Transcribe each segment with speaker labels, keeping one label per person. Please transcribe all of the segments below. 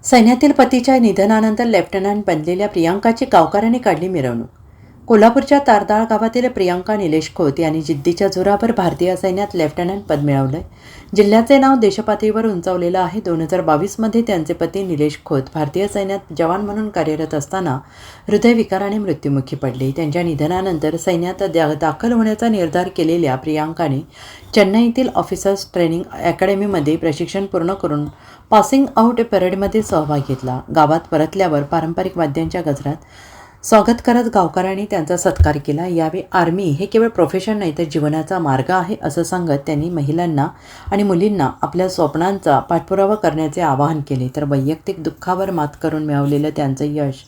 Speaker 1: सैन्यातील पतीच्या निधनानंतर लेफ्टनंट बनलेल्या प्रियांकाची गावकऱ्यांनी काढली मिरवणूक। कोल्हापूरच्या तारदाळ गावातील प्रियांका निलेश खोत यांनी जिद्दीच्या जोरावर भारतीय सैन्यात लेफ्टनंट पद मिळवलंय। जिल्ह्याचे नाव देशपातळीवर उंचावलेलं आहे। 2022मध्ये त्यांचे पती निलेश खोत भारतीय सैन्यात जवान म्हणून कार्यरत असताना हृदयविकाराने मृत्युमुखी पडले। त्यांच्या निधनानंतर सैन्यात दाखल होण्याचा निर्धार केलेल्या प्रियांकाने चेन्नईतील ऑफिसर्स ट्रेनिंग अकॅडमीमध्ये प्रशिक्षण पूर्ण करून पासिंग आउट परेडमध्ये सहभाग घेतला। गावात परतल्यावर पारंपरिक वाद्यांच्या गजरात स्वागत करत गावकऱ्यांनी त्यांचा सत्कार केला। यावेळी आर्मी हे केवळ प्रोफेशन नाही तर जीवनाचा मार्ग आहे असं सांगत त्यांनी महिलांना आणि मुलींना आपल्या स्वप्नांचा पाठपुरावा करण्याचे आवाहन केले। तर वैयक्तिक दुःखावर मात करून मिळवलेलं त्यांचं यश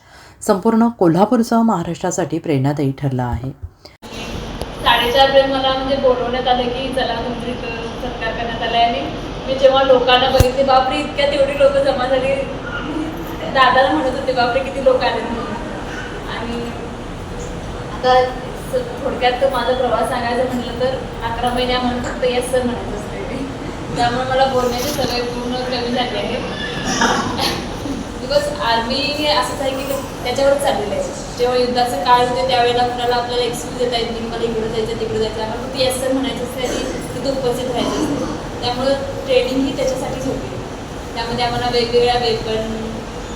Speaker 1: संपूर्ण कोल्हापूरसह महाराष्ट्रासाठी प्रेरणादायी ठरलं आहे।
Speaker 2: 4:30 मला बोलवण्यात आलं की चला तुमची सत्कार करण्यात आला आणि मी जेव्हा लोकांना बघितले, बापरे इतक्यात एवढी लोक जमा झाली। दादाला म्हणत होते बापरे किती लोक आले म्हणून। आणि आता थोडक्यात माझा प्रवास सांगायचा म्हटलं तर 11 महिन्या म्हणून फक्त येस सर म्हणायचं असते। त्यामुळे मला बोलण्याची सवय पूर्ण कमी झाली आहे। बिकॉज आर्मी हे असंच आहे की त्याच्यावरच चाललेलं आहे। जेव्हा युद्धाचं काळ होते त्यावेळेला कुणाला आपल्याला एक्सक्यूज देता येत नाही, मला इकडं जायचं तिकडं जायचं, आम्हाला फक्त येस सर म्हणायचं असते आणि तिथं उपस्थित राहायचं असते। त्यामुळं ट्रेनिंग ही त्याच्यासाठीच होती। त्यामध्ये आम्हाला वेगवेगळ्या वेपन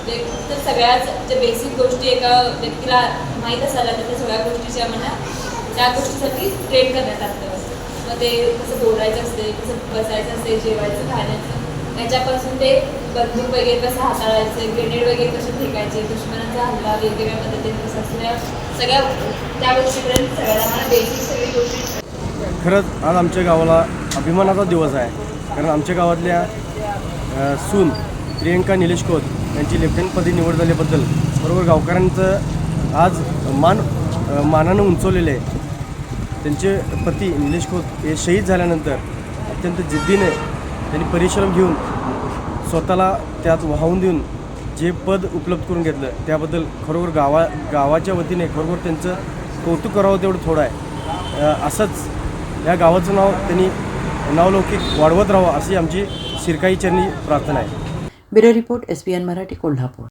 Speaker 2: तर सगळ्याच ज्या बेसिक गोष्टी एका व्यक्तीला माहीत असायला त्या सगळ्या गोष्टीची आम्हाला त्या गोष्टीसाठी ट्रेन करण्यात आलं। मग ते कसं बोलायचं असते, कसं बसायचं असते, जेवायचं, खाण्याचं, याच्यापासून ते बंदूक वगैरे कसं हाताळायचे, ग्रेनेड वगैरे कसे फेकायचे, दुश्मनाचा हल्ला वेगवेगळ्या पद्धतीने कसं सगळ्या त्या गोष्टीपर्यंत सगळ्याला आम्हाला बेसिक सगळी गोष्टी।
Speaker 3: खरंच आज आमच्या गावाला अभिमानाचा दिवस आहे, कारण आमच्या गावातल्या सून प्रियंका निलेश खोत यांची लेफ्टनंटपदी निवड झाल्याबद्दल बरोबर गावकऱ्यांचं आज मानानं उंचवलेलं आहे। त्यांचे पती निलेश खोत हे शहीद झाल्यानंतर अत्यंत जिद्दीने त्यांनी परिश्रम घेऊन स्वतःला त्यात वाहून देऊन जे पद उपलब्ध करून घेतलं त्याबद्दल खरोखर गावाच्या वतीने खरोखर त्यांचं कौतुक करावं तेवढं थोडं आहे। असंच या गावाचं नाव त्यांनी नावलौकिक वाढवत राहावं अशी आमची शिरकाई चरणी प्रार्थना आहे।
Speaker 1: Bureau report SBN Marathi Kolhapur.